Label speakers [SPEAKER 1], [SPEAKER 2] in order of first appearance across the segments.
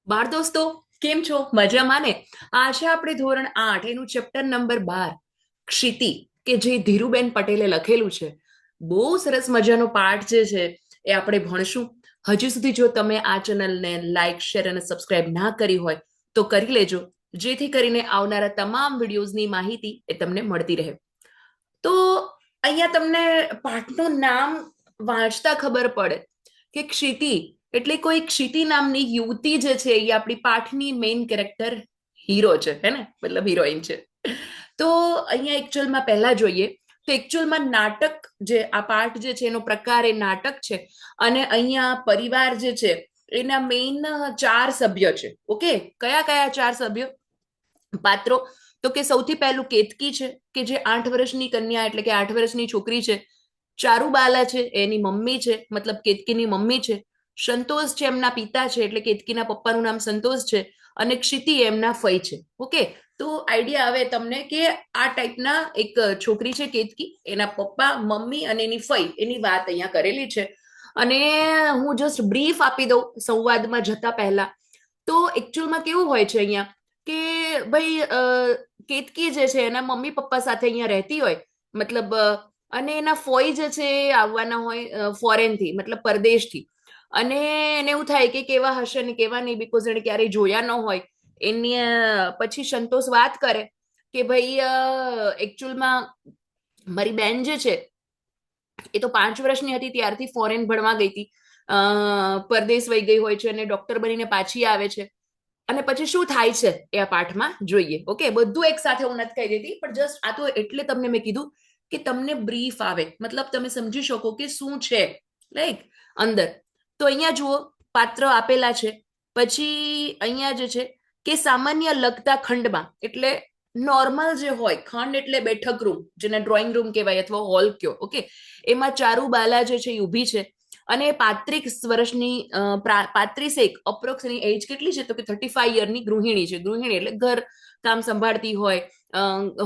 [SPEAKER 1] બાળ દોસ્તો, કેમ છો? મજામાં ને? આજે આપણે ધોરણ 8 એનું ચેપ્ટર નંબર 12 ક્ષિતિ, કે જે ધીરુબેન પટેલે લખેલું છે. બહુ સરસ મજાનો પાઠ જે છે એ આપણે ભણશું. હજી સુધી જો તમે આ ચેનલને લાઈક, શેર અને સબસ્ક્રાઇબ ના કરી હોય તો કરી લેજો, જેથી કરીને આવનારા તમામ વિડીયોઝની માહિતી એ તમને મળતી રહે. તો અહીંયા તમને પાઠનું નામ વાંચતા ખબર પડે કે ક્ષિતિ એટલે કોઈ ક્ષિતિ નામની યુવતી જે છે એ આપણી પાઠની મેઇન કેરેક્ટર હીરો છે, હે ને, મતલબ હિરોઈન છે. તો અહીંયા એકચ્યુઅલમાં પહેલા જોઈએ તો એકચ્યુઅલમાં નાટક, જે આ પાઠ જે છે એનો પ્રકાર એ નાટક છે. અને અહીંયા પરિવાર જે છે એના મેઇન 4 સભ્ય છે. ઓકે, કયા કયા 4 સભ્યો પાત્રો? તો કે સૌથી પહેલું કેતકી છે, કે જે 8 વર્ષની કન્યા એટલે કે 8 વર્ષની છોકરી છે. ચારુબાલા છે, એની મમ્મી છે, મતલબ કેતકીની મમ્મી છે. સંતોષ છે, એમના પિતા છે, એટલે કેતકીના પપ્પાનું નામ સંતોષ છે. અને ક્ષિતિ એમના ફઈ છે. ઓકે, તો આઈડિયા આવે તમને કે આ ટાઈપના એક છોકરી છે કેતકી, એના પપ્પા, મમ્મી અને એની ફઈ, એની વાત અહીંયા કરેલી છે. અને હું જસ્ટ બ્રીફ આપી દઉં સંવાદમાં જતા પહેલા. તો એકચ્યુઅલમાં કેવું હોય છે અહીંયા કે ભાઈ કેતકી જે છે એના મમ્મી પપ્પા સાથે અહીંયા રહેતી હોય, મતલબ અને એના ફોઈ જે છે એ આવવાના હોય ફોરેનથી, મતલબ પરદેશથી. અને એને એવું થાય કે કેવા હશે ને કેવા નહીં, બીકોઝ એને ક્યારેય જોયા ન હોય. એની પછી સંતોષ વાત કરે કે ભાઈ એકચ્યુઅલમાં મારી બેન જે છે એ તો 5 વર્ષની હતી ત્યારથી ફોરેન ભણવા ગઈ હતી, પરદેશ વહી ગઈ હોય છે અને ડોક્ટર બનીને પાછી આવે છે. અને પછી શું થાય છે એ આ પાઠમાં જોઈએ. ઓકે, બધું એક સાથે હું નથી કહી દેતી, પણ જસ્ટ આ તો એટલે તમને મેં કીધું કે તમને બ્રીફ આવે, મતલબ તમે સમજી શકો કે શું છે લાઈક અંદર. તો અહીંયા જુઓ, પાત્ર આપેલા છે. પછી અહીંયા જે છે કે સામાન્ય લગતા ખંડમાં, એટલે નોર્મલ જે હોય ખંડ એટલે બેઠક રૂમ, જેને ડ્રોઈંગ રૂમ કહેવાય અથવા હોલ કયો. ઓકે, એમાં ચારુબાલા જે છે એ ઊભી છે. અને 35 વર્ષની 35 અપ્રોક્સ એની એજ કેટલી છે? તો કે 35 યરની ગૃહિણી છે. ગૃહિણી એટલે ઘર કામ સંભાળતી હોય,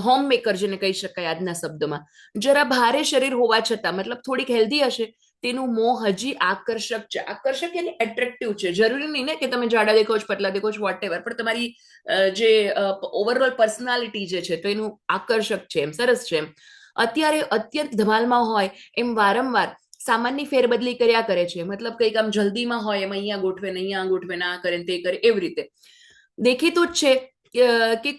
[SPEAKER 1] હોમ મેકર જેને કહી શકાય આજના શબ્દમાં. જરા ભારે શરીર હોવા છતાં, મતલબ થોડીક હેલ્ધી હશે, તેનું મોં હજી આકર્ષક છે. આકર્ષક એટલે એટ્રેક્ટિવ છે. જરૂરી નહીં ને કે તમે જાડા દેખો છો, પતલા દેખો છો, વોટ એવર, પણ તમારી જે ઓવરઓલ પર્સનાલિટી જે છે તો એનું આકર્ષક છે, એમ સરસ છે એમ. અત્યારે અત્યંત ધમાલમાં હોય એમ વારંવાર સામાનની ફેરબદલી કર્યા કરે છે, મતલબ કંઈક આમ જલ્દીમાં હોય એમ અહીંયા ગોઠવે ને અહીંયા ગોઠવે ને આ કરે ને તે કરે, એવી રીતે દેખીતું જ છે કે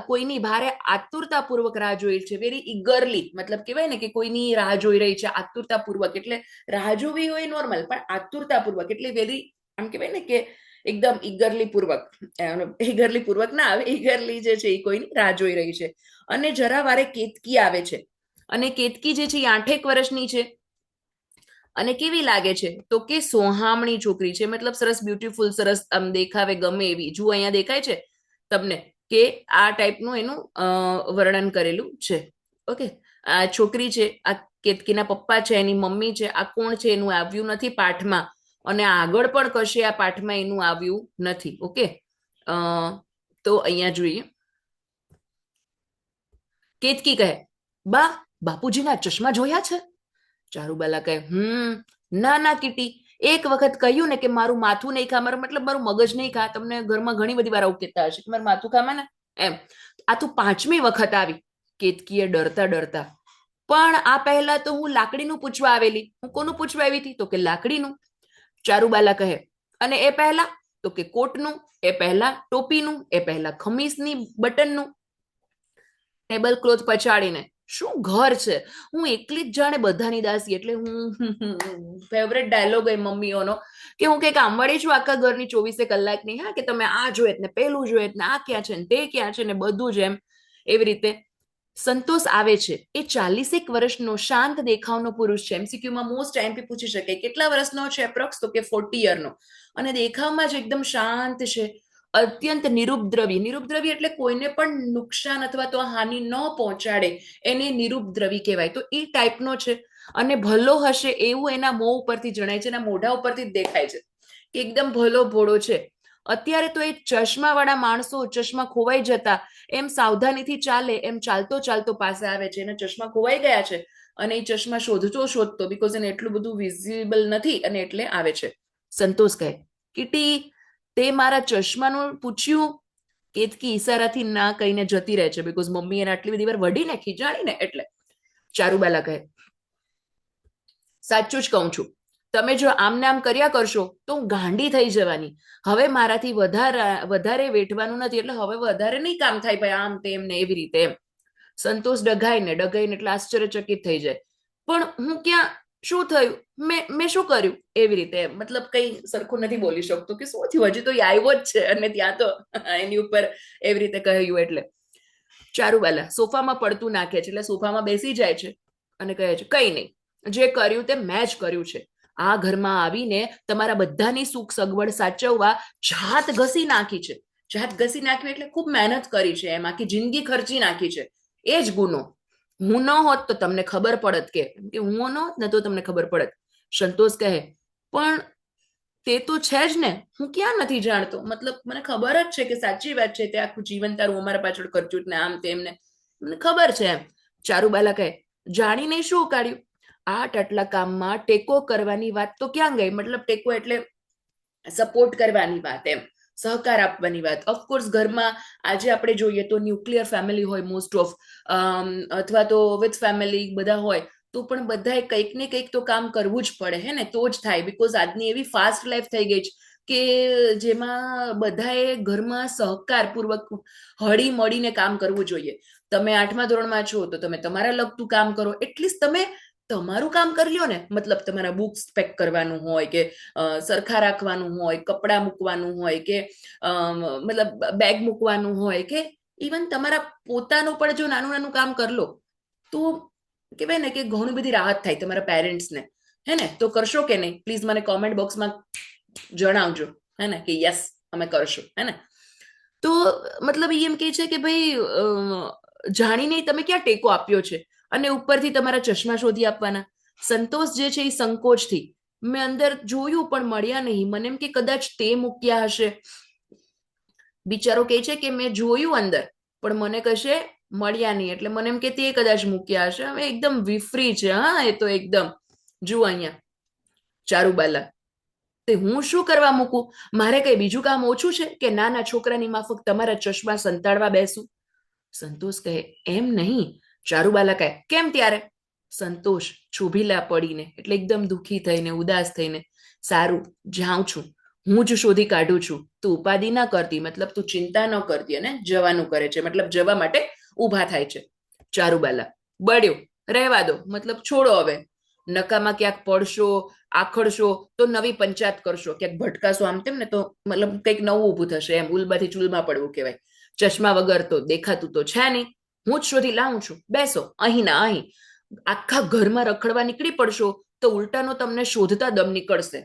[SPEAKER 1] કોઈની ભારે આતુરતાપૂર્વક રાહ જોઈ છે. વેરી ઇગરલી, મતલબ કહેવાય ને કે કોઈની રાહ જોઈ રહી છે આતુરતાપૂર્વક. એટલે રાહ જોવી હોય નોર્મલ, પણ આતુરતાપૂર્વક એટલે વેરી, આમ કહેવાય ને કે એકદમ ઇગરલી પૂર્વક. ઇગરલી પૂર્વક ના આવે, ઇગરલી જે છે એ કોઈની રાહ જોઈ રહી છે. અને જરા વારે કેતકી આવે છે. અને કેતકી જે છે એ 8 વર્ષની છે. અને કેવી લાગે છે? તો કે સોહામણી છોકરી છે, મતલબ સરસ બ્યુટીફુલ, સરસ આમ દેખાવે ગમે એવી. જુઓ અહીંયા દેખાય છે તમને કે આ ટાઈપનું એનું વર્ણન કરેલું છે. ઓકે, આ છોકરી છે, આ કેતકીના પપ્પા છે, એની મમ્મી છે. આ કોણ છે એનું આવ્યું નથી પાઠમાં, અને આગળ પણ કશે આ પાઠમાં એનું આવ્યું નથી. ઓકે, તો અહીંયા જોઈએ. કેતકી કહે, બા, બાપુજીના ચશ્મા જોયા છે? ચારુબાલા કહે, ના ના કીટી, એક વખત કહ્યું ને કે મારું માથું નહીં ખા, મારું મતલબ મારું મગજ નહીં ખા. તમને ઘરમાં ઘણી બધી વાર આવું કહેતા હશે કે મારું માથું ખામાં ને એમ. આ તું 5મી વખત આવી. કેતકીએ ડરતા ડરતા. પણ આ પહેલા તો હું લાકડીનું પૂછવા આવેલી. હું કોનું પૂછવા આવી હતી? તો કે લાકડીનું. ચારુબાલા કહે, અને એ પહેલા? તો કે કોટનું. એ પહેલા ટોપીનું. એ પહેલા ખમીસની બટનનું. ટેબલ ક્લોથ પછાડીને, શું ઘર છે, હું એકલી જ જાણે બધાની દાસી. એટલે હું ફેવરેટ ડાયલોગ એ મમ્મીઓનો કે હું કઈ કામવાળી છું આખા ઘરની 24 કલાકની. હા, કે તમે આ જોયે ને પેલું જોયે ને આ ક્યાં છે ને તે ક્યાં છે ને બધું જ એમ. એવી રીતે સંતોષ આવે છે. એ 40 વર્ષનો શાંત દેખાવનો પુરુષ છે. એમસીક્યુમાં મોસ્ટ ટાઈમથી પૂછી શકે કેટલા વર્ષનો છે એપ્રોક્સ? તો કે 40 યરનો. અને દેખાવમાં જ એકદમ શાંત છે. અત્યંત નિરુપદ્રવી. નિરુપદ્રવી એટલે કોઈને પણ નુકસાન અથવા તો હાનિ ન પહોંચાડે એને નિરુપદ્રવી કહેવાય. તો એ ટાઈપનો છે. અને ભલો હશે એવું એના મોં ઉપરથી જણાય છે, એના મોઢા ઉપરથી જ દેખાય છે કે એકદમ ભલો ભોળો છે. અત્યારે તો એ ચશ્માવાળા માણસો ચશ્મા ખોવાઈ જતા એમ સાવધાનીથી ચાલે એમ ચાલતો ચાલતો પાસે આવે છે. એના ચશ્મા ખોવાઈ ગયા છે અને એ ચશ્મા શોધતો શોધતો, બીકોઝ એને એટલું બધું વિઝિબલ નથી, અને એટલે આવે છે. સંતોષ કહે, કીટી, તે મારા ચશ્માનું પૂછ્યું. કેતકી ઈશારાથી ના કહીને જતી રહે છે, બીકોઝ મમ્મી એને આટલી બધી વાર વઢીને ખીજાડીને એટલે. ચારુબાલા કહે, સાચું જ કહું છું, તમે જો આમને આમ કર્યા કરશો તો હું ગાંડી થઈ જવાની. હવે મારાથી વધારે વેઠવાનું નથી, એટલે હવે વધારે નહીં કામ થાય ભાઈ, આમ તેમ ને એવી રીતે એમ. સંતોષ ડઘાઈને એટલે આશ્ચર્યચકિત થઈ જાય. પણ હું ક્યાં, શું થયું, મેં શું કર્યું, એવી રીતે મતલબ કઈ સરખું નથી બોલી શકતો કે શું થયું, હજી તો એ આવ્યો જ છે અને ત્યાં તો એની ઉપર એવી રીતે કહ્યું. એટલે ચારુબાલા સોફામાં પડતું નાખે છે, એટલે સોફામાં બેસી જાય છે અને કહે છે, કઈ નહીં, જે કર્યું તે મેં જ કર્યું છે. આ ઘરમાં આવીને તમારા બધાની સુખ સગવડ સાચવવા જાત ઘસી નાખી છે. જાત ઘસી નાખવી એટલે ખૂબ મહેનત કરી છે, એમ આખી જિંદગી ખર્ચી નાખી છે. એ જ ગુનો. હું ન હોત તો તમને ખબર પડત, કે હું ન હોત ને તો તમને ખબર પડત. સંતોષ કહે, પણ તે તો છે જ ને, હું ક્યાં નથી જાણતો, મતલબ મને ખબર જ છે કે સાચી વાત છે, તે આખું જીવન તારું અમારા પાછળ ખર્ચ્યું ને આમ તેમને મને ખબર છે એમ. ચારુબાલા કહે, જાણીને શું કાઢ્યું, આટલા કામમાં ટેકો કરવાની વાત તો ક્યાં ગઈ, મતલબ ટેકો એટલે સપોર્ટ કરવાની વાત એમ, સહકાર આપવાની વાત. ઓફકોર્સ ઘરમાં આજે આપણે જોઈએ તો ન્યુક્લિયર ફેમિલી હોય મોસ્ટ ઓફ, અથવા તો વિથ ફેમિલી બધા હોય, તો પણ બધાએ કંઈક ને કંઈક તો કામ કરવું જ પડે, હે ને, તો જ થાય. બીકોઝ આજની એવી ફાસ્ટ લાઈફ થઈ ગઈ છે કે જેમાં બધાએ ઘરમાં સહકારપૂર્વક હળી મળીને કામ કરવું જોઈએ. તમે 8મા ધોરણમાં છો તો તમે તમારા લગતું કામ કરો, એટલીસ્ટ તમે તમારું કામ કરી લ્યો ને. મતલબ તમારા બુક્સ પેક કરવાનું હોય, કે સરખા રાખવાનું હોય, કપડાં મૂકવાનું હોય, કે મતલબ બેગ મૂકવાનું હોય, કે ઇવન તમારા પોતાનું પણ જો નાનું નાનું કામ કરી લો તો કહેવાય ને કે ઘણી બધી રાહત થાય તમારા પેરેન્ટ્સને, હે ને. તો કરશો કે નહીં, પ્લીઝ મને કોમેન્ટ બોક્સમાં જણાવજો, હે ને, કે યસ અમે કરશું, હે ને. તો મતલબ એ એમ કે છે કે ભાઈ જાણીને તમે ક્યાં ટેકો આપ્યો છે, અને ઉપરથી તમારા ચશ્મા શોધી આપવાના. સંતોષ જે છે એ સંકોચથી, મેં અંદર જોયું પણ મળ્યા નહીં, મને એમ કે કદાચ તે મૂક્યા હશે. બિચારો કહે છે કે મેં જોયું અંદર પણ મને કશે મળ્યા નહીં, એટલે મને એમ કે તે કદાચ મૂક્યા હશે. હવે એકદમ વિફરી છે, હા, એ તો એકદમ. જુઓ અહીંયા ચારુબાલા, તે હું શું કરવા મૂકું, મારે કઈ બીજું કામ ઓછું છે કે નાના છોકરાની માફક તમારા ચશ્મા સંતાડવા બેસું. સંતોષ કહે, એમ નહીં. ચારુબાલા કહે, કેમ ત્યારે. સંતોષ ચોભીલા પડીને એટલે એકદમ દુઃખી થઈને ઉદાસ થઈને, સારું, જાઉં છું, હું જ શોધી કાઢું છું, તું ઉપાધિ ના કરતી, મતલબ તું ચિંતા ન કરતી, અને જવાનું કરે છે, મતલબ જવા માટે ઊભા થાય છે. ચારુબાલા, બળ્યો, રહેવા દો, મતલબ છોડો હવે, નકામાં ક્યાંક પડશો, આખડશો તો નવી પંચાયત કરશો, ક્યાંક ભટકાશો આમ તેમ ને તો મતલબ કંઈક નવું ઊભું થશે એમ. ઉલબાથી ચૂલમાં પડવું કહેવાય. ચશ્મા વગર તો દેખાતું તો છે નહીં, હું જ શોધી લાવું છું, બેસો અહીં ના અહીં. આખા ઘરમાં રખડવા નીકળી પડશો તો ઉલટાનો તમને શોધતા દમ નીકળશે.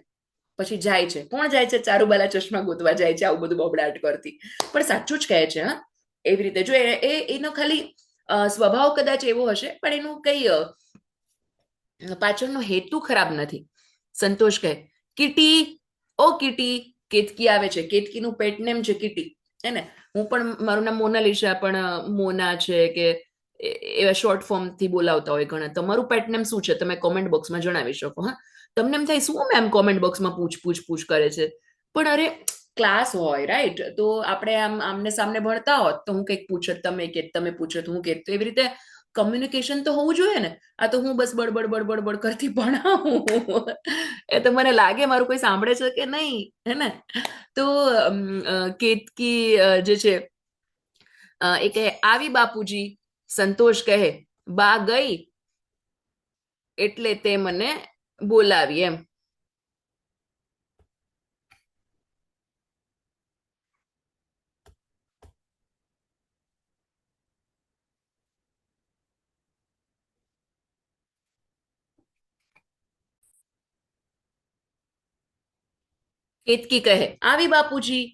[SPEAKER 1] પછી જાય છે. કોણ જાય છે? ચારુબાલા ચશ્મા ગોતવા જાય છે, આવું બધું બબડાટ કરતી. પણ સાચું જ કહે છે, હા, એવી રીતે. જો એનો ખાલી સ્વભાવ કદાચ એવો હશે, પણ એનું કઈ પાછળનો હેતુ ખરાબ નથી. સંતોષ કહે, કીટી, ઓ કીટી. કેતકી આવે છે, કેતકીનું પેટ નેમ છે કીટી, હે ને. હું પણ, મારું નામ મોનાલિસા, પણ મોના છે કે એવા શોર્ટ ફોર્મ થી બોલાવતા હોય ઘણા. તમારું પેટ નેમ શું છે તમે કોમેન્ટ બોક્સમાં જણાવી શકો. હા, તમને એમ થાય શું મેમ કોમેન્ટ બોક્સમાં પૂછ કરે છે, પણ અરે ક્લાસ હોય, રાઈટ? તો આપણે આમ આમને સામને ભણતા હોત તો હું કંઈક પૂછત, તમે પૂછત, હું કે, તો એવી રીતે કમ્યુનિકેશન તો હોવું જોઈએ ને. આ તો હું બસ બડબડ બડબડ બડ કરતી ભણાવું. એ તો મને લાગે મારું કોઈ સાંભળે છે કે નહીં, હે ને. તો કેતકી જે છે એ કહે, આવી બાપુજી. સંતોષ કહે, બા ગઈ એટલે તે મને બોલાવી એમ. કેતકી કહે, આવી બાપુજી.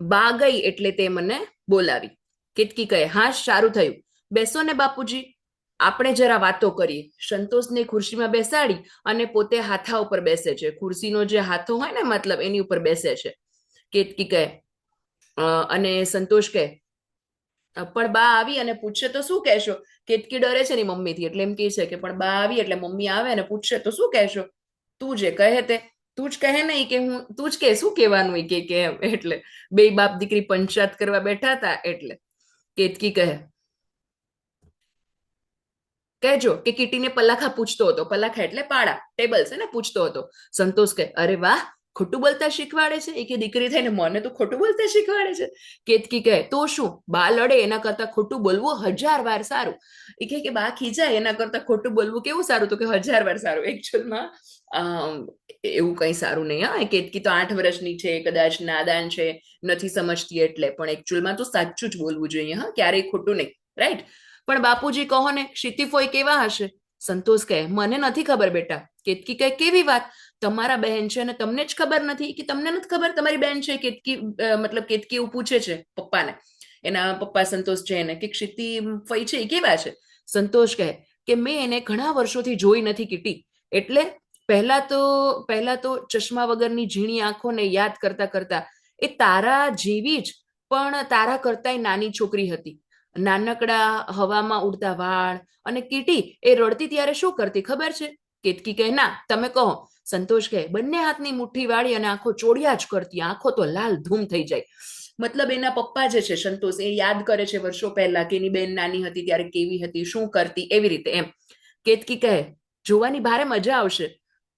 [SPEAKER 1] બા ગઈ એટલે તે મને બોલાવી. કેતકી કહે, હા, સારું થયું, બેસો ને બાપુજી, આપણે જરા વાતો કરીએ. સંતોષને ખુરશીમાં બેસાડી અને પોતે હાથા ઉપર બેસે છે. ખુરશીનો જે હાથો હોય ને, મતલબ એની ઉપર બેસે છે. કેતકી કહે, અને સંતોષ કહે, પણ બા આવી અને પૂછશે તો શું કહેશો? કેતકી ડરે છે ની મમ્મીથી, એટલે એમ કહે છે કે પણ બા આવી એટલે મમ્મી આવે અને પૂછશે તો શું કહેશો? તું જે કહે તે. તું જ કહે નહીં કે હું, તું જ કે શું કહેવાનું હોય કે એમ. એટલે બે બાપ દીકરી પંચાયત કરવા બેઠા હતા એટલે કેતકી કહે, કહેજો કે કીટીને પલાખા પૂછતો હતો, પલાખા એટલે પાડા ટેબલ છે ને, પૂછતો હતો. સંતોષ કહે, અરે વાહ, ખોટું બોલતા શીખવાડે છે એ, કે દીકરી થઈને મને તો ખોટું બોલતા શીખવાડે છે. કેતકી કહે, તો શું, બા લડે એના કરતા ખોટું બોલવું 1000 વાર સારું. એ કે બા ખીજાય એના કરતા ખોટું બોલવું કેવું સારું, તો કે 1000 વાર સારું. એકચ્યુઅલમાં એવું કઈ સારું નહીં. હા, કેતકી તો 8 વર્ષની છે, કદાચ નાદાન છે, નથી સમજતી એટલે, પણ એકચ્યુઅલમાં તો સાચું જ બોલવું જોઈએ. હા, ક્યારેય ખોટું નહીં, રાઈટ. પણ બાપુજી કહો ને, ક્ષિતિફોઈ કેવા હશે? સંતોષ કહે, મને નથી ખબર બેટા. કેતકી કહે, કેવી વાત, તમારા બહેન છે અને તમને જ ખબર નથી? કે તમને નથી ખબર તમારી બહેન છે? કેતકી મતલબ કેતકી એવું પૂછે છે પપ્પાને. એના પપ્પા સંતોષ છે એને, કે ક્ષિતિ ફઈ છે એ કેવા છે? સંતોષ કહે કે મેં એને ઘણા વર્ષોથી જોઈ નથી કીટી, એટલે પહેલા તો ચશ્મા વગરની ઝીણી આંખોને યાદ કરતા કરતા એ તારા જેવી જ, પણ તારા કરતાય નાની છોકરી હતી. નાનકડા હવામાં ઉડતા વાળ, અને કીટી એ રડતી ત્યારે શું કરતી ખબર છે? કેતકી કહે, ના, તમે કહો. સંતોષ કહે, બંને હાથની મુઠ્ઠી વાળી અને આંખો ચોડિયા જ કરતી, આંખો તો લાલ ધૂમ થઈ જાય. મતલબ એના પપ્પા જે છે સંતોષ, એ યાદ કરે છે વર્ષો પહેલા કે એની બેન નાની હતી ત્યારે કેવી હતી, શું કરતી, એવી રીતે એમ. કેતકી કહે, જોવાની ભારે મજા આવશે.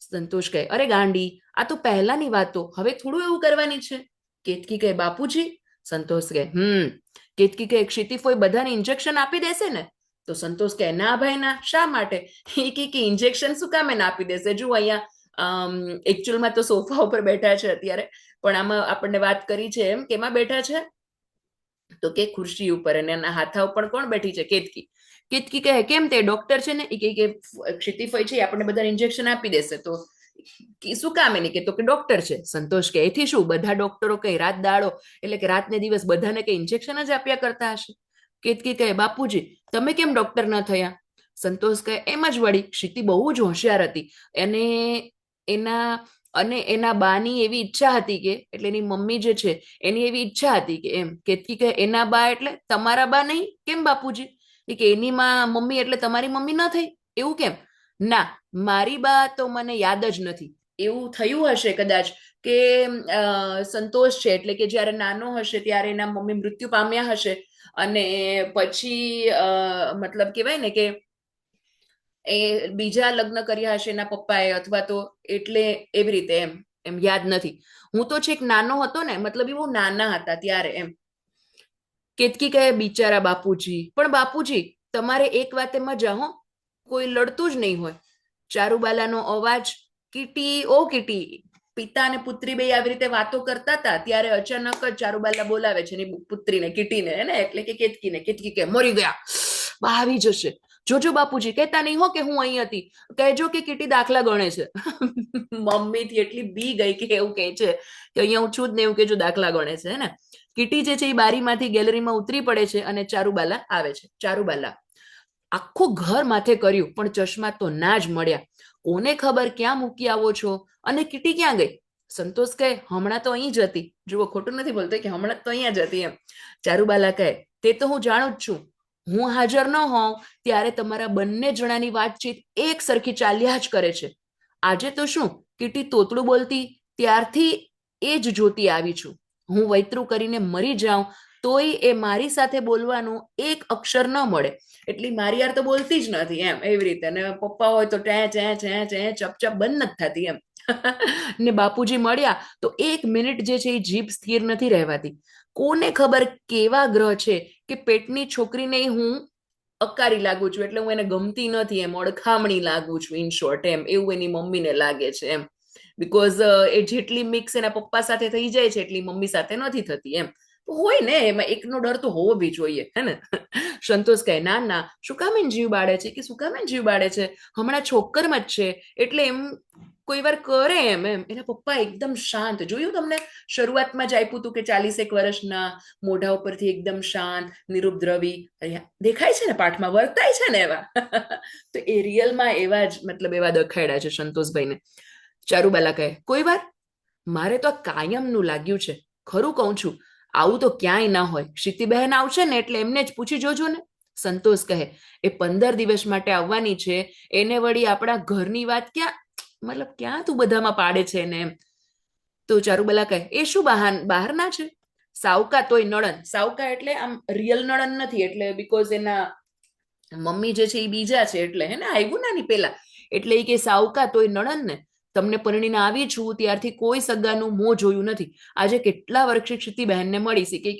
[SPEAKER 1] સંતોષ કહે, અરે ગાંડી, આ તો પહેલાની વાતો, હવે થોડું એવું કરવાની છે. કેતકી કહે, બાપુજી. સંતોષ કહે, કેતકી કહે, ક્ષિતિફોઈ બધાને ઇન્જેક્શન આપી દેશે ને? તો સંતોષ કહે, ના ભાઈ ના, શા માટે? એ કે ઇન્જેક્શન શું કામ એને આપી દેશે? જો અહીંયા એકચ્યુઅલમાં તો સોફા ઉપર બેઠા છે અત્યારે, પણ આમાં આપણને વાત કરી છે એમ, કેમાં બેઠા છે? તો કે ખુરશી ઉપર, અને એના હાથા ઉપર કોણ બેઠી છે? કેતકી. કેતકી કહે, કેમ, તે ડોક્ટર છે ને? એ કે ક્ષિતિફોઈ છે, આપણને બધા ઇન્જેક્શન આપી દેશે. તો શું કામ એને? કે તો કે ડોક્ટર છે. સંતોષ કે, એથી શું, બધા ડોક્ટરો કઈ રાત દાડો એટલે કે રાત ને દિવસ બધાને કઈ ઇન્જેક્શન જ આપ્યા કરતા હશે? કેતકી કહે, બાપુજી, તમે કેમ ડોક્ટર ન થયા? સંતોષ કહે, એમ જ વળી, ક્ષિતિ બહુ જ હોશિયાર હતી, અને એના બાની એવી ઈચ્છા હતી કે, એટલે એની મમ્મી જે છે એની એવી ઈચ્છા હતી કે એમ. કેતકી કહે, એના બા એટલે તમારા બા નહીં? કેમ બાપુજી? કે એની મમ્મી એટલે તમારી મમ્મી ન થઈ, એવું કેમ? ના, મારી બા તો મને યાદ જ નથી. એવું થયું હશે કદાચ કે સંતોષ છે એટલે કે જ્યારે નાનો હશે ત્યારે એના મમ્મી મૃત્યુ પામ્યા હશે, અને પછી મતલબ કહેવાય ને કે એ બીજા લગ્ન કર્યા હશે એના પપ્પાએ, અથવા તો એટલે એવી રીતે એમ. એમ યાદ નથી. હું તો છેક નાનો હતો ને, મતલબ એ બહુ નાના હતા ત્યારે એમ. કેતકી કહે, બિચારા બાપુજી. પણ બાપુજી, તમારે એક વાતે મજા હો, કોઈ લડતું જ નહીં હોય. ચારુબાલાનો અવાજ, કીટી ઓ કીટી. પિતા અને પુત્રી બે આવી રીતે વાતો કરતા હતા ત્યારે અચાનક જ ચારુબાલા બોલાવે છે એની પુત્રીને, કીટીને, એને એટલે કે કેતકીને. કેતકી કે, મરી ગયા, બા આવી જશે. જોજો બાપુજી, કહેતા નહીં હો કે હું અહીં હતી, કહેજો કે કીટી દાખલા ગણે છે. મમ્મી થી એટલી બી ગઈ કે એવું કહે છે કે અહીંયા હું છું જ ને, એવું કેજો દાખલા ગણે છે ને. કીટી જે છે એ બારીમાંથી ગેલેરીમાં ઉતરી પડે છે અને ચારુબાલા આવે છે. ચારુબાલા આખું ઘર માથે કર્યું, પણ ચશ્મા તો ના જ મળ્યા. કોને ખબર ક્યાં મૂકી આવો છો? અને કીટી ક્યાં ગઈ? સંતોષ કહે, હમણાં તો અહીં જ હતી. જુઓ, ખોટું નથી બોલતો, કે હમણાં તો અહીંયા જ હતી એમ. ચારુબાલા કહે, તે તો હું જાણું જ છું, હું હાજર ન હોઉં ત્યારે તમારા બંને જણાની વાતચીત એક સરખી ચાલ્યા જ કરે છે. આજે તો શું, કીટી તોતડું બોલતી ત્યારથી એ જ જોતી આવી છું. હું વૈતરું કરીને મરી જાઉં તોય એ મારી સાથે બોલવાનું એક અક્ષર ન મળે, એટલે મારી યાર તો બોલતી જ નથી એમ, એવી રીતે. ને પપ્પા હોય તો ચે ચે ચે ચે ચપચપ બંધ નથી થતી એમ. ને બાપુજી મળ્યા તો 1 મિનિટ જે છે એ જીભ સ્થિર નથી રહેવાતી. કોને ખબર કેવા ગ્રહ છે કે પેટની છોકરીને હું અકારી લાગુ છું, એટલે હું એને ગમતી નથી એમ, અડખામણી લાગુ છું, ઇન શોર્ટ એમ. એવું એની મમ્મીને લાગે છે એમ. બીકોઝ એ જેટલી મિક્સ એના પપ્પા સાથે થઈ જાય છે એટલી મમ્મી સાથે નથી થતી એમ. હોય ને, એમાં એકનો ડર તો હોવો બી જોઈએ, હે ને. સંતોષ કહે, ના ના, શું કામ એને જીવ બાળે છે? કે શું કામ એને જીવ બાળે છે? હમણાં છોકરમાં જ છે એટલે એમ કોઈ વાર કરે એમ. એના પપ્પા એકદમ શાંત. જોયું તમને શરૂઆતમાં જ આપ્યું હતું કે 40 વર્ષના, મોઢા ઉપરથી એકદમ શાંત, નિરુપદ્રવી દેખાય છે ને, પાઠમાં વર્તાય છે ને એવા. તો એ રિયલમાં એવા જ, મતલબ એવા દખાડ્યા છે સંતોષભાઈને. ચારુબાલા કહે, કોઈ વાર મારે તો આ કાયમનું લાગ્યું છે, ખરું કહું છું. આવું તો ક્યાંય ના હોય. ક્ષિતિબહેન આવશે ને એટલે એમને જ પૂછી જોજો ને. સંતોષ કહે, એ 15 દિવસ માટે આવવાની છે, એને વળી આપણા ઘરની વાત ક્યાં મતલબ ક્યાં તું બધામાં પાડે છે ને એમ. તો ચારુબાલા કહે એ શું બહારના છે? સાવકા તોય નળન. સાવકા એટલે આમ રિયલ નળન નથી, એટલે બીકોઝ એના મમ્મી જે છે એ બીજા છે એટલે હે ને, આવ્યું નાની પેલા, એટલે એ કે સાવકા તોય નળન ને, તમને પરણીને આવી છું ત્યારથી કોઈ સગાનું મોં જોયું નથી. આજે કેટલા વર્ષે ક્ષિતિ બહેનને મળીશ, કે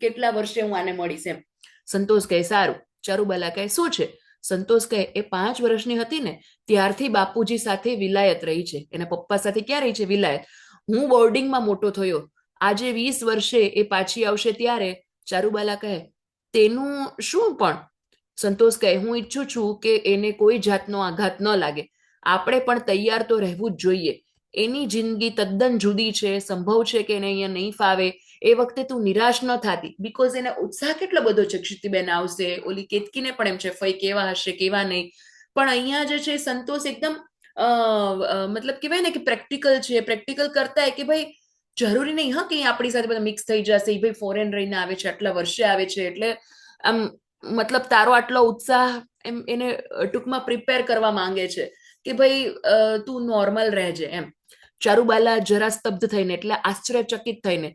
[SPEAKER 1] કેટલા વર્ષે હું આને મળીશ એમ. સંતોષ કહે સારું. ચારુબાલા કહે શું છે? સંતોષ કહે એ 5 વર્ષની હતી ને ત્યારથી બાપુજી સાથે વિલાયત રહી છે. એના પપ્પા સાથે ક્યાં રહી છે? વિલાયત. હું બોર્ડિંગમાં મોટો થયો, આજે 20 વર્ષે એ પાછી આવશે ત્યારે. ચારુબાલા કહે તેનું શું પણ? સંતોષ કહે હું ઈચ્છું છું કે એને કોઈ જાતનો આઘાત ન લાગે. આપણે પણ તૈયાર તો રહેવું જ જોઈએ. એની જિંદગી તદ્દન જુદી છે, સંભવ છે કે એને અહીંયા નહીં ફાવે. એ વખતે તું નિરાશ ન થતી, બીકોઝ એને ઉત્સાહ કેટલો બધો છે, ક્ષિતિબેન આવશે, ઓલી કેતકીને પણ એમ છે ફઈ કેવા હશે કેવા નહીં. પણ અહીંયા જે છે સંતોષ એકદમ મતલબ કહેવાય ને કે પ્રેક્ટિકલ છે. પ્રેક્ટિકલ કરતા કે ભાઈ જરૂરી નહીં હા કે આપણી સાથે બધા મિક્સ થઈ જશે, એ ભાઈ ફોરેન રહીને આવે છે, આટલા વર્ષે આવે છે, એટલે આમ મતલબ તારો આટલો ઉત્સાહ એમ એને ટૂંકમાં પ્રિપેર કરવા માંગે છે કે ભાઈ તું નોર્મલ રહેજે એમ. ચારુબાલા જરા સ્તબ્ધ થઈને, એટલે આશ્ચર્યચકિત થઈને,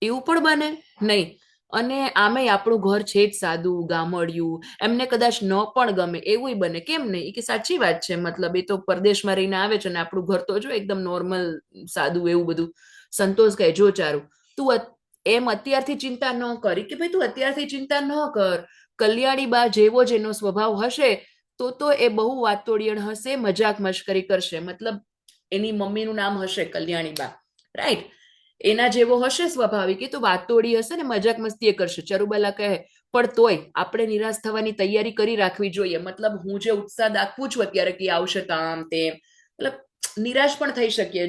[SPEAKER 1] એવું પણ બને નહીં. અને આમે આપણું ઘર છે જ સાદું ગામડિયું, એમને કદાચ ન પણ ગમે એવું બને, કેમ નહીં? કે સાચી વાત છે, મતલબ એ તો પરદેશમાં રહીને આવે છે ને આપણું ઘર તો જો એકદમ નોર્મલ સાદું એવું બધું. સંતોષ કહે જો ચારુ, તું એમ અત્યારથી ચિંતા ન કરી, કે ભાઈ તું અત્યારથી ચિંતા ન કર. કલ્યાણી બા જેવો જ એનો સ્વભાવ હશે તો એ બહુ વાતોડિયણ હશે, મજાક મશ્કરી કરશે. મતલબ એની મમ્મીનું નામ હશે કલ્યાણી બા, રાઈટ? એના જેવો હશે સ્વાભાવિક, તો વાતોડી હશે ને મજાક મસ્તી કરશે. ચારુબાલા કહે પણ તોય આપણે નિરાશ થવાની તૈયારી કરી રાખવી જોઈએ. મતલબ હું જે ઉત્સાહ દાખવું છું અત્યારે કે આવશે કામ તેમ, મતલબ નિરાશ પણ થઈ શકીએ.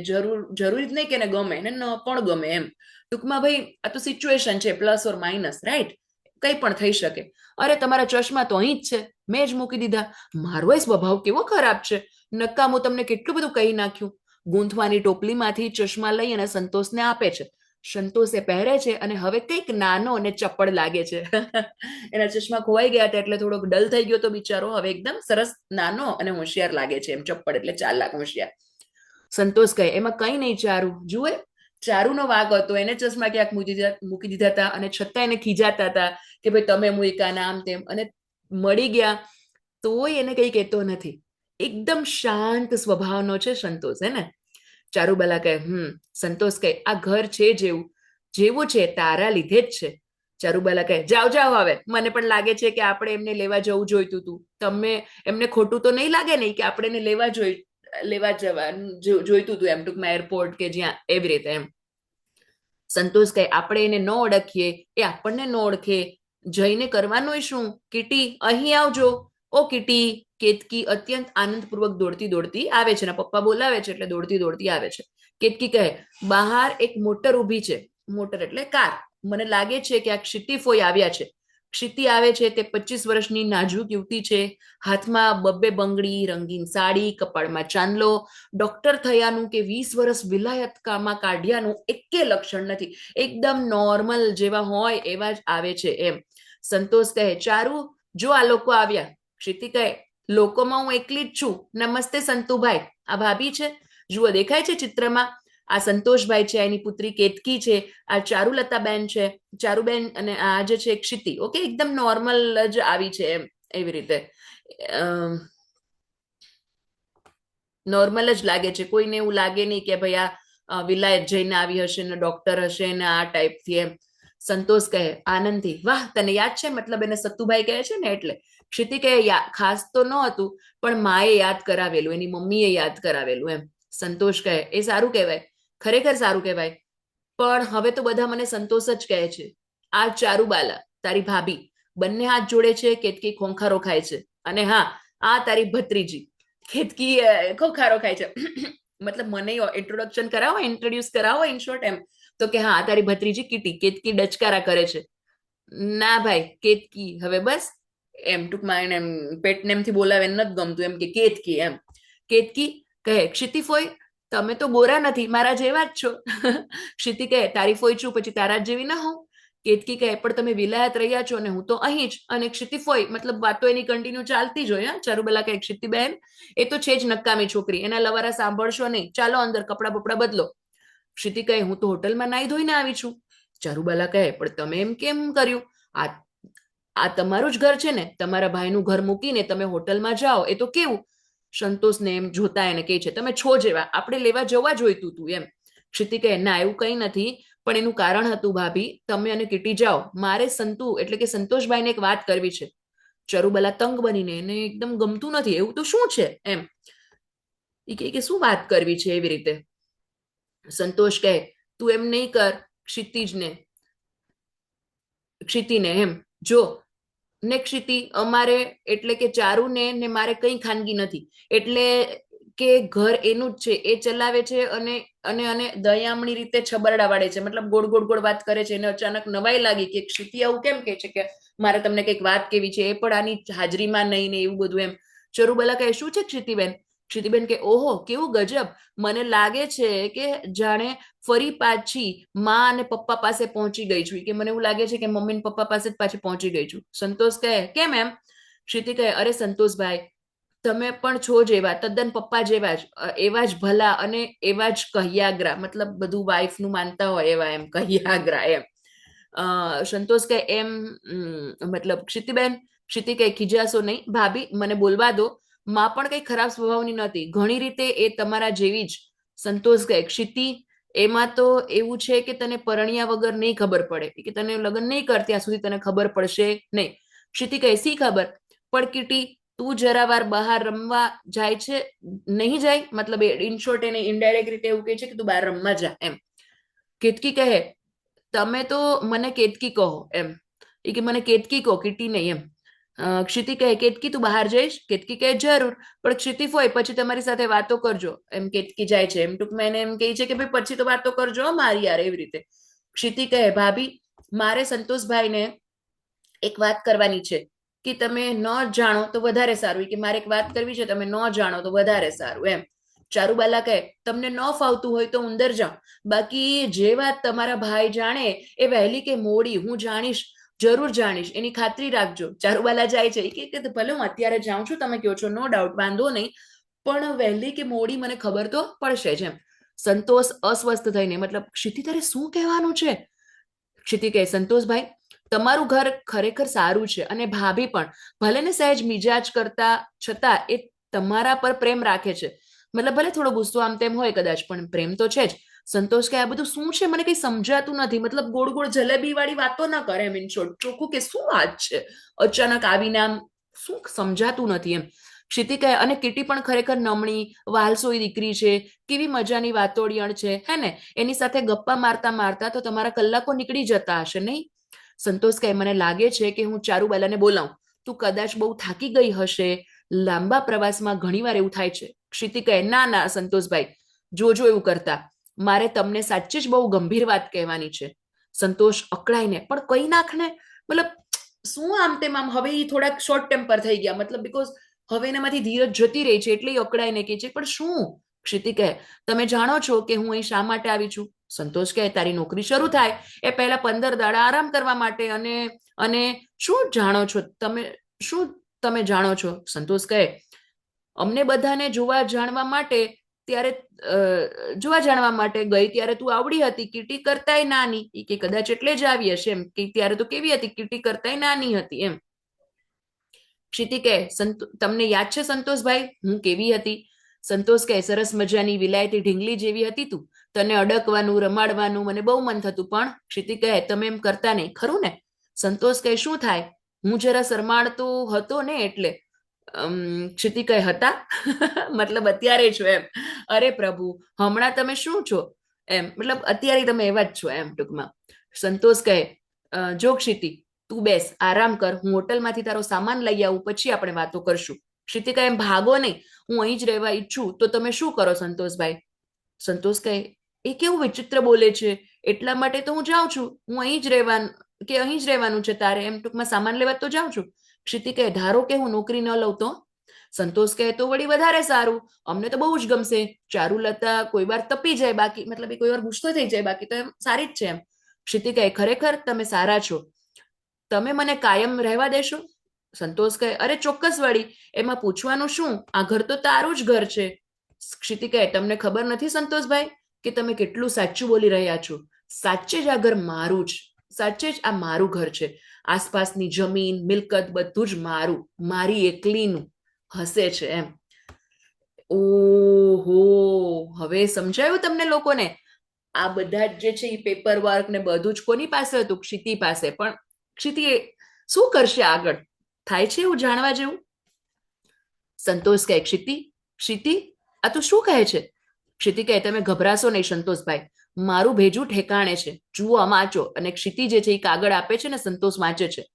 [SPEAKER 1] જરૂરી જ નહીં કે એને ગમે, એને ન પણ ગમે એમ. ટૂંકમાં ભાઈ આ તો સિચ્યુએશન છે, પ્લસ ઓર માઇનસ, રાઈટ? કંઈ પણ થઈ શકે. અરે તમારા ચશ્મા તો અહીં જ છે, મેં જ મૂકી દીધા. મારો સ્વભાવ કેવો ખરાબ છે, નકામું તમને કેટલું બધું કહી નાખ્યું. ગૂંથવાની ટોપલીમાંથી ચશ્મા લઈ અને સંતોષને આપે છે. સંતોષે પહેરે છે અને હવે કંઈક નાનો અને ચપ્પડ લાગે છે. એના ચશ્મા ખોવાઈ ગયા હતા એટલે થોડોક ડલ થઈ ગયો તો બિચારો, હવે એકદમ સરસ નાનો અને હોશિયાર લાગે છે એમ. ચપ્પડ એટલે ચાલાક હોશિયાર. સંતોષ કહે એમાં કઈ નહીં ચારુ, જુએ ચારુનો વાગ હતો, એને ચશ્મા ક્યાંક મૂકી દીધા હતા અને છતાં એને ખીજાતા હતા કે ભાઈ તમે મૂક્યા નામ તેમ, અને મળી ગયા તોય એને કઈ કહેતો નથી. એકદમ શાંત સ્વભાવનો છે સંતોષ, હે ને? ચારુબાલા કહે સંતોષ કહે આ ઘર છે જેવું જેવું છે તારા લીધે જ છે. ચારુબાલા કહે જાઓ જાઓ, હવે મને પણ લાગે છે કે આપણે એમને લેવા જવું જોઈતું હતું. તમે એમને ખોટું તો નહીં લાગે નહીં કે આપણે એને લેવા જવા જોઈતું હતું એમ, ટૂંકમાં એરપોર્ટ કે જ્યાં એવી રીતે એમ. સંતોષ કહે આપણે એને ન ઓળખીએ, એ આપણને ન ઓળખે, જઈને કરવાનું શું? કીટી અહીં આવજો. ઓ કીટી. કેતકી અત્યંત આનંદપૂર્વક દોડતી દોડતી આવે છે. પપ્પા બોલાવે છે એટલે દોડતી દોડતી આવે છે. કેતકી કહે બહાર એક મોટર ઊભી છે. મોટર એટલે કાર. મને લાગે છે કે આ ક્ષિતિફોઈ આવ્યા છે. ક્ષિતિ આવે છે તે 25 વર્ષની નાજુક યુવતી છે. હાથમાં બબ્બે બંગડી, રંગીન સાડી, કપાળમાં ચાંદલો. ડોક્ટર થયાનું કે 20 વર્ષ વિલાયતમાં કાઢ્યાનું એકે લક્ષણ નથી. એકદમ નોર્મલ જેવા હોય એવા જ આવે છે એમ. સંતોષ કહે ચારુ જો આ લોકો આવ્યા. ક્ષિતિ કહે લોકોમાં હું એકલી જ છું. નમસ્તે સંતુભાઈ, આ ભાભી છે, જુઓ દેખાય છે ચિત્રમાં. આ સંતોષભાઈ છે, એની પુત્રી કેતકી છે, આ ચારુલતાબેન છે, ચારુબેન, અને આ જે છે ક્ષિતિ. ઓકે, એકદમ નોર્મલ જ આવી છે એમ, એવી રીતે નોર્મલ જ લાગે છે. કોઈને એવું લાગે નહીં કે ભાઈ આ વિલાયત જઈને આવી હશે ને ડોક્ટર હશે ને આ ટાઈપથી એમ. સંતોષ કહે આનંદથી વાહ તને યાદ છે, મતલબ એને સતુભાઈ કહે છે ને એટલે. ક્ષિતિ કહે ખાસ તો ન હતું પણ માએ યાદ કરાવેલું, એની મમ્મીએ યાદ કરાવેલું એમ. સંતોષ કહે એ સારું કહેવાય, ખરેખર સારું કહેવાય. પણ હવે તો બધા મને સંતોષ જ કહે છે. આ ચારુબાલા તારી ભાભી બંને હાથ જોડે છે. કેતકી ખોંખારો ખાય છે. અને હા, આ તારી ભત્રીજી. કેતકી ખોખારો ખાય છે. મતલબ મને ઇન્ટ્રોડક્શન કરાવો, ઇન્ટ્રોડ્યુસ કરાવો ઇન શોર્ટ એમ. તો કે હા તારી ભત્રીજી કીટી. કેતકી ડચકારા કરે છે. ના ભાઈ કેતકી, હવે બસ એમ. ટૂંકમાં એને પેટ નેમથી બોલાવે, નથી ગમતું એમ કે કેતકી એમ. કેતકી કહે ક્ષિતિ ફોઈ તમે તો ગોરા નથી, મારા જેવા જ છો. ક્ષિતિ કહે તારી ફોઈ છું પછી તારા જેવી ના હોઉં? કેતકી કહે પણ તમે વિલાયત રહ્યા છો ને હું તો અહીં જ, અને ક્ષિતિ ફોઈ મતલબ વાતો એની કન્ટિન્યુ ચાલતી જ હોય. હા, ચારુબલા કહે ક્ષિતિબેન એ તો છે જ નકામી છોકરી, એના લવારા સાંભળશો નહીં, ચાલો અંદર કપડા બપડા બદલો. ક્ષિતિ કહે હું તો હોટલમાં નાઈ ધોઈને આવી છું. ચારુબાલા કહે પણ તમે એમ કેમ કર્યું? આ આ તમારું જ ઘર છે ને, તમારા ભાઈનું ઘર મૂકીને તમે હોટલમાં જાઓ એ તો કેવું? સંતોષને એમ જોતા એને કહે છે તમે છો જેવા, આપણે લેવા જવા જોઈતું તું એમ. ક્ષિતિ કહે ના એવું કંઈ નથી, પણ એનું કારણ હતું ભાભી, તમે અને કિટી જાઓ, મારે સંતુ એટલે કે સંતોષભાઈને એક વાત કરવી છે. ચરુબલા તંગ બનીને એને એકદમ ગમતું નથી, એવું તો શું છે એમ. એ કહે કે શું વાત કરવી છે એવી રીતે. સંતોષ કહે તું એમ નહીં કર ક્ષિતિજને, ક્ષિતિને એમ જો ને ક્ષિતિ અમારે એટલે કે ચારુ ને મારે કઈ ખાનગી નથી, એટલે કે ઘર એનું જ છે, એ ચલાવે છે અને અને અને દયામણી રીતે છબરડા વાળે છે, મતલબ ગોળ ગોળ ગોળ વાત કરે છે. એને અચાનક નવાઈ લાગી કે ક્ષિતિ આવું કેમ કે છે કે મારે તમને કંઈક વાત કેવી છે, એ પણ આની હાજરીમાં નહીં ને એવું બધું એમ. ચરુબલા કહે શું છે ક્ષિતિબેન? ક્ષિતિબેન કે ઓહો કેવું ગજબ, મને લાગે છે કે જાણે ફરી પાછી માં અને પપ્પા પાસે પહોંચી ગઈ છું, કે મને એવું લાગે છે કે મમ્મી ને પપ્પા પાસે જ પાછી પહોંચી ગઈ છું. સંતોષ કહે કેમ એમ? ક્ષિતિ કહે અરે સંતોષભાઈ તમે પણ છો જેવા, તદ્દન પપ્પા જેવા જ, એવા જ ભલા અને એવા જ કહ્યાગ્રા, મતલબ બધું વાઈફ નું માનતા હોય એવા એમ કહ્યાગ્રા એમ. સંતોષ કહે એમ મતલબ ક્ષિતિબેન. ક્ષિતિ કહે ખીજાશો નહીં ભાભી, મને બોલવા દો, માં પણ કઈ ખરાબ સ્વભાવની નથી, ઘણી રીતે એ તમારા જેવી જ. સંતોષ કહે ક્ષિતિ એમાં તો એવું છે કે તને પરણ્યા વગર નહીં ખબર પડે, કે તને લગ્ન નહીં કર ત્યાં સુધી તને ખબર પડશે નહીં. ક્ષિતિ કહે સી ખબર? પણ કીટી તું જરા વાર બહાર રમવા જાય છે નહીં જાય, મતલબ ઇન શોર્ટ એને ઇનડાયરેક્ટ રીતે એવું કહે છે કે તું બહાર રમવા જા એમ. કેતકી કહે તમે તો મને કેતકી કહો એમ, એ કે મને કેતકી કહો કીટી નહીં એમ. ક્ષિતિ કહે કેતકી તું બહાર જઈશ? કેતકી કહે જરૂર, પણ ક્ષિતિ ફોય પછી તમારી સાથે વાતો કરજો એમ. કેતકી જાય છે એમ ટૂંકમાં એને એમ કહે છે કે ભાઈ પછી તો વાતો કરજો મારી યાર એવી રીતે. ક્ષિતિ કહે ભાભી મારે સંતોષભાઈને એક વાત કરવાની છે, કે તમે ન જાણો તો વધારે સારું, કે મારે એક વાત કરવી છે તમે ન જાણો તો વધારે સારું એમ. ચારુબાલા કહે તમને ન ફાવતું હોય તો અંદર જાઓ, બાકી જે વાત તમારા ભાઈ જાણે એ વહેલી કે મોડી હું જાણીશ, જરૂર જાણીશ, એની ખાતરી રાખજો. ચારુબાલા જાય છે કે ભલે હું અત્યારે જાઉં છું તમે કહો છો નો ડાઉટ વાંધો નહીં, પણ વહેલી કે મોડી મને ખબર તો પડશે જ એમ. સંતોષ અસ્વસ્થ થઈને મતલબ ક્ષિતિ તારે શું કહેવાનું છે? ક્ષિતિ કહે સંતોષભાઈ તમારું ઘર ખરેખર સારું છે, અને ભાભી પણ ભલે ને સહેજ મિજાજ કરતા છતાં એ તમારા પર પ્રેમ રાખે છે, મતલબ ભલે થોડો ગુસ્સો આમ તેમ હોય કદાચ પણ પ્રેમ તો છે જ. સંતોષ કે આ બધું શું છે મને કઈ સમજાતું નથી, મતલબ ગોળ ગોળ જલેબી વાળી વાતો ના કરે એમ. ઇન શોર્ટ ચોખ્ખું કે શું વાત છે અચાનક આવીને આમ, શું સમજાતું નથી એમ. ક્ષિતિ કહે અને કીટી પણ ખરેખર નમણી વાલસોઈ દીકરી છે, કેવી મજાની વાતોડિયણ છે હે ને, એની સાથે ગપ્પા મારતા મારતા તો તમારા કલાકો નીકળી જતા હશે નહીં? સંતોષ કહે મને લાગે છે કે હું ચારુબાલાને બોલાવું, તું કદાચ બહુ થાકી ગઈ હશે, લાંબા પ્રવાસમાં ઘણીવાર એવું થાય છે. ક્ષિતિ કહે ના ના સંતોષભાઈ જોજો એવું કરતા, મારે તમને સાચે જ બહુ ગંભીર વાત કહેવાની છે. સંતોષ અકળાઈને પણ કઈ નાખને, મતલબ શું આમ તેમ આમ, હવે એ થોડાક શોર્ટ ટેમ્પર થઈ ગયા, મતલબ બીકોઝ હવે એનામાંથી ધીરજ જતી રહી છે એટલે એ અકળાઈને કહે છે પણ શું? ક્ષિતિ કહે તમે જાણો છો કે હું અહીં શા માટે આવી છું? સંતોષ કહે તારી નોકરી શરૂ થાય એ પહેલા 15 દાડા આરામ કરવા માટે, અને અને શું જાણો છો તમે, શું તમે જાણો છો? સંતોષ કહે અમને બધાને જોવા જાણવા માટે, ત્યારે જોવા જાણવા માટે ગઈ ત્યારે તું આવડી હતી કીટી કરતાય નાની, કે કદાચ એટલે જ આવી હશે એમ, કે ત્યારે તો કેવી હતી કીટી કરતાય નાની હતી એમ. ક્ષિતિ કહે તમને યાદ છે સંતોષભાઈ હું કેવી હતી? સંતોષ કહે સરસ મજાની વિલાયતી ઢીંગલી જેવી હતી તું, તને અડકવાનું રમાડવાનું મને બહુ મન થતું, પણ ક્ષિતિ કહે તમે એમ કરતા નહીં ખરું ને? સંતોષ કહે શું થાય, હું જરા શરમાળતો હતો ને એટલે. ક્ષિતિ કહે હતા મતલબ અત્યારે છો એમ? અરે પ્રભુ હમણાં તમે શું છો એમ, મતલબ અત્યારે તમે એવા જ છો એમ ટૂંકમાં. સંતોષ કહે જો ક્ષિતિ તું બેસ આરામ કર, હું હોટલમાંથી તારો સામાન લઈ આવું પછી આપણે વાતો કરશું. ક્ષિતિ કહે એમ ભાગો નહીં, હું અહીં જ રહેવા ઈચ્છું તો તમે શું કરો સંતોષભાઈ? સંતોષ કહે એ કેવું વિચિત્ર બોલે છે, એટલા માટે તો હું જાઉં છું, હું અહીં જ રહેવાનું, કે અહીં જ રહેવાનું છે તારે એમ ટૂંકમાં સામાન લેવા તો જાઉં છું. ક્ષિતિ કહે ધારો કે હું નોકરી ન લઉં તો? સંતોષ કહે તો વળી વધારે સારું, અમને તો બહુ જ ગમશે. ચારુલતા કોઈ વાર તપી જાય, બાકી મતલબ એ કોઈ વાર ગુસ્સો થઈ જાય, બાકી તો એમ સારી જ છે એમ. ક્ષિતિ કહે, ખરેખર તમે સારા છો, તમે મને કાયમ રહેવા દેશો? સંતોષ કહે, અરે ચોક્કસ વળી, એમાં પૂછવાનું શું, આ ઘર તો તારું જ ઘર છે. ક્ષિતિ કહે, તમને ખબર નથી સંતોષભાઈ કે તમે કેટલું સાચું બોલી રહ્યા છો. સાચે જ આ ઘર મારું જ, સાચે જ આ મારું ઘર છે. આસપાસની જમીન મિલકત બધું જ મારું, મારી એકલીનું હસે છે એમ. ઓહો, હવે સમજાયું તમને લોકોને? આ બધા જ જે છે એ પેપર વર્ક ને બધું જ કોની પાસે હતું? ક્ષિતિ પાસે. પણ ક્ષિતિ શું કરશે આગળ? થાય છે એવું જાણવા જેવું? સંતોષ કહે, ક્ષિતિ, ક્ષિતિ, આ તું શું કહે છે? ક્ષિતિ કહે, તમે ગભરાશો નહીં સંતોષભાઈ, મારું ભેજું ઠેકાણે છે, જુઓ વાંચો. અને ક્ષિતિ જે છે એ કાગળ આપે છે ને સંતોષ વાંચે છે.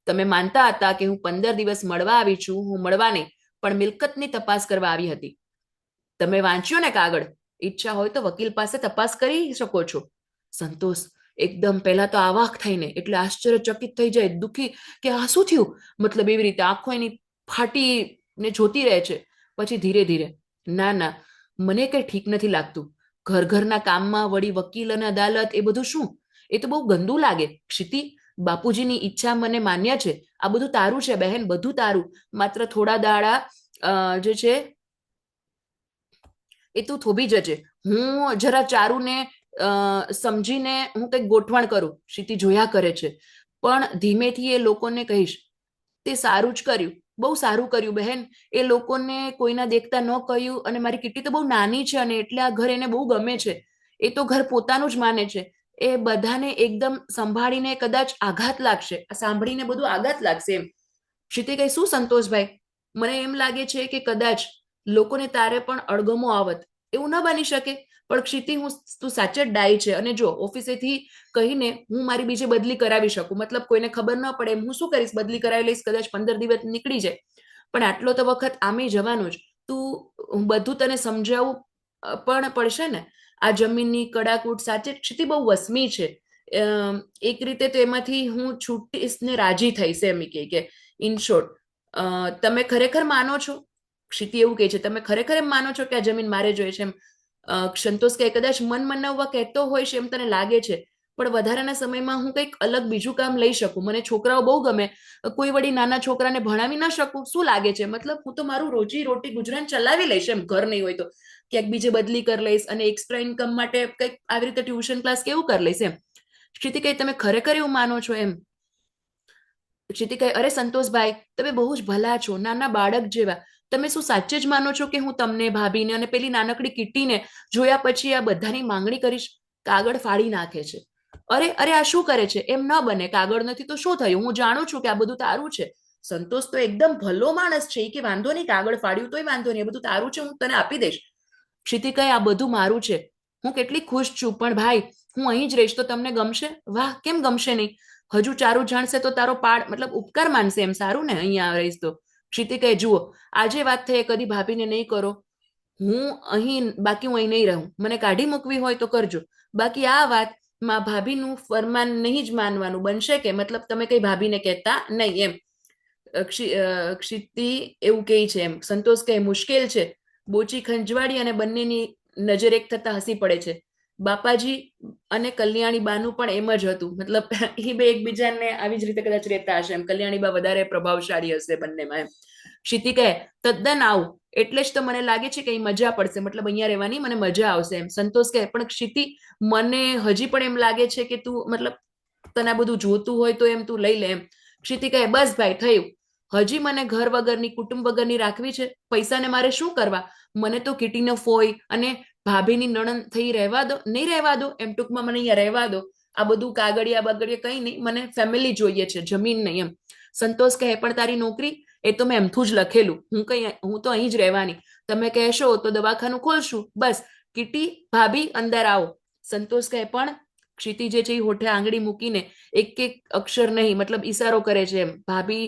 [SPEAKER 1] તમે માનતા હતા કે હું 15 દિવસ મળવા આવી છું, હું મળવા નહીં પણ મિલકતની તપાસ કરવા આવી હતી. તમે વાંચ્યો ને કાગળ? ઈચ્છા હોય તો વકીલ પાસે તપાસ કરી શકો છો. સંતોષ એકદમ પહેલા તો આવાક થઈને, એટલે આશ્ચર્યચકિત થઈ જાય, દુઃખી કે આ શું થયું, મતલબ એવી રીતે આંખો એની ફાટી ને જોતી રહે છે. પછી ધીરે ધીરે, ના ના, મને કઈ ઠીક નથી લાગતું. ઘર ઘરના કામમાં વળી વકીલ અને અદાલત, એ બધું શું? એ તો બહુ ગંદુ લાગે. ક્ષિતિ, બાપુજીની ઈચ્છા મને માન્ય છે. આ બધું તારું છે બહેન, બધું તારું. માત્ર થોડા દાડા જે છે એ તું થોભી જજે. હું જરા ચારુને સમજીને હું કંઈક ગોઠવણ કરું. ક્ષિતિ જોયા કરે છે. પણ ધીમેથી એ લોકોને કહીશ, તે સારું જ કર્યું, બહુ સારું કર્યું બહેન. એ લોકોને કોઈના દેખતા ન કહ્યું. અને મારી કિટ્ટી તો બહુ નાની છે અને એટલે આ ઘર એને બહુ ગમે છે. એ તો ઘર પોતાનું જ માને છે. એ બધાને એકદમ સંભાળીને, કદાચ આઘાત લાગશે, આ સાંભળીને બધું આઘાત લાગશે એમ. ક્ષિતિ કહે, શું સંતોષભાઈ, મને એમ લાગે છે કે કદાચ લોકોને તારે પણ અણગમો આવત. એવું ન બની શકે. પણ ક્ષિતિ, હું તું સાચે જ ડાય છે. અને જો ઓફિસેથી કહીને હું મારી બીજે બદલી કરાવી શકું, મતલબ કોઈને ખબર ન પડે એમ હું શું કરીશ, બદલી કરાવી લઈશ, કદાચ 15 દિવસ નીકળી જાય. પણ આટલો તો વખત આમે જવાનું જ. તું બધું તને સમજાવું પણ પડશે ને. આ જમીનની કડાકૂટ સાચે ક્ષિતિ બહુ વસમી છે. એક રીતે તો એમાંથી હું છૂટીશ ને રાજી થઈશ એમ કે ઇન શોર્ટ, તમે ખરેખર માનો છો? ક્ષિતિ એવું કહે છે, તમે ખરેખર એમ માનો છો કે આ જમીન મારે જોઈએ છે એમ? સંતોષ કહે, કદાચ મન મનાવવા કહેતો હોય છે એમ તને લાગે છે, પણ વધારાના સમયમાં હું કંઈક અલગ બીજું કામ લઈ શકું. મને છોકરાઓ બહુ ગમે. કોઈ વળી નાના છોકરાને ભણાવી ના શકું? શું લાગે છે? મતલબ હું તો મારું રોજી રોટી ગુજરાન ચલાવી લઈશ એમ, ઘર નહીં હોય તો. ક્યાંક બીજે બદલી કરી લઈશ અને એક્સ્ટ્રા ઇન્કમ માટે કંઈક આવી રીતે ટ્યુશન ક્લાસ કેવું કરી લઈશ એમ. ક્ષિતિ કહે, તમે ખરેખર એવું માનો છો એમ? ક્ષિતિ કહે, અરે સંતોષભાઈ, તમે બહુ જ ભલા છો, નાના બાળક જેવા. તમે શું સાચે જ માનો છો કે હું તમને, ભાભીને અને પેલી નાનકડી કિટ્ટીને જોયા પછી આ બધાની માંગણી કરીશ? કાગળ ફાડી નાખે છે. અરે અરે, આ શું કરે છે? એમ ન બને. કાગળ નથી તો શું થયું? હું જાણું છું કે આ બધું તારું છે. સંતોષ તો એકદમ ભલો માણસ છે કે વાંધો નહીં, કાગળ ફાડ્યું તોય વાંધો નહીં, બધું તારું છે, હું તને આપી દઈશ. ક્ષિતિ કહે, આ બધું મારું છે. હું કેટલી ખુશ છું. પણ ભાઈ, હું અહીં જ રહીશ તો તમને ગમશે? વાહ, કેમ ગમશે નહીં? હજુ ચારું જાણશે તો તારો પાડ મતલબ ઉપકાર માનશે એમ. સારું ને અહીંયા રહીશ તો? ક્ષિતિ કહે, જુઓ, આજે વાત થઈ, કદી ભાભીને નહીં કરો. બાકી હું અહીં નહીં રહું. મને કાઢી મૂકવી હોય તો કરજો. બાકી આ વાત માં ભાભીનું ફરમાન નહીં જ માનવાનું બનશે કે? મતલબ તમે કઈ ભાભીને કહેતા નહીં એમ. ક્ષિતિ એવું કહે છે એમ. સંતોષ કહે, મુશ્કેલ છે. બોચી ખંજવાળી અને બંનેની નજર એક થતા હસી પડે છે. બાપાજી અને કલ્યાણી બાનું પણ એમ જ હતું. મતલબ એ બે એકબીજાને આવી જ રીતે કદાચ રહેતા હશે એમ. કલ્યાણી બા વધારે પ્રભાવશાળી હશે બંનેમાં એમ. ક્ષિતિ કહે, તદ્દન આવું. એટલે જ તો મને લાગે છે કે અહીં મજા પડશે, મતલબ અહીંયા રહેવાની મને મજા આવશે એમ. સંતોષ કહે, પણ ક્ષિતિ, મને હજી પણ એમ લાગે છે કે તું મતલબ તને આ બધું જોતું હોય તો એમ તું લઈ લે એમ. ક્ષિતિ કહે, બસ ભાઈ થયું. હજી મને ઘર વગરની, કુટુંબ વગરની રાખવી છે? પૈસાને મારે શું કરવા? મને તો કિટીનો ફોઈ અને ભાભીની નણંદ થઈ રહેવા દો. નહીં રહેવા દો એમ, ટૂંકમાં મને અહીંયા રહેવા દો. આ બધું કાગળિયા બગડિયા કંઈ નહીં, મને ફેમિલી જોઈએ છે, જમીન નહીં એમ. સંતોષ કહે, પણ તારી નોકરી? એ તો મેં એમથું જ લખેલું. હું તો અહીં જ રહેવાની. તમે કહેશો તો દવાખાનું ખોલશું. બસ કિટી, ભાભી, અંદર આવો. સંતોષ કહે, પણ ક્ષિતિ જે છે એ હોઠે આંગળી મૂકીને એક એક અક્ષર નહીં, મતલબ ઈશારો કરે છે એમ. ભાભી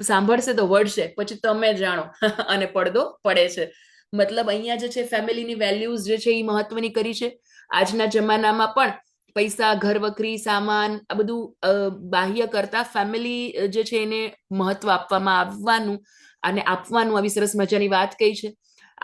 [SPEAKER 1] સાંભળશે તો વળશે, પછી તમે જાણો. અને પડદો પડે છે. મતલબ અહીંયા જે છે ફેમિલીની વેલ્યુઝ જે છે એ મહત્વની કરી છે. આજના જમાનામાં પણ પૈસા, ઘર વખરી, સામાન, આ બધું બાહ્ય કરતા ફેમિલી જે છે એને મહત્વ આપવામાં આવવાનું અને આપવાનું, આવી સરસ મજાની વાત કહી છે.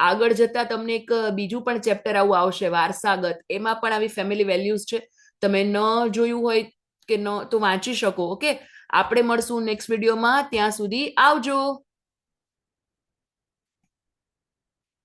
[SPEAKER 1] આગળ જતા તમને એક બીજું પણ ચેપ્ટર આવું આવશે, વારસાગત. એમાં પણ આવી ફેમિલી વેલ્યુઝ છે. તમે ન જોયું હોય કે ન તો વાંચી શકો. ઓકે, આપણે મળશું નેક્સ્ટ વિડીયોમાં. ત્યાં સુધી આવજો.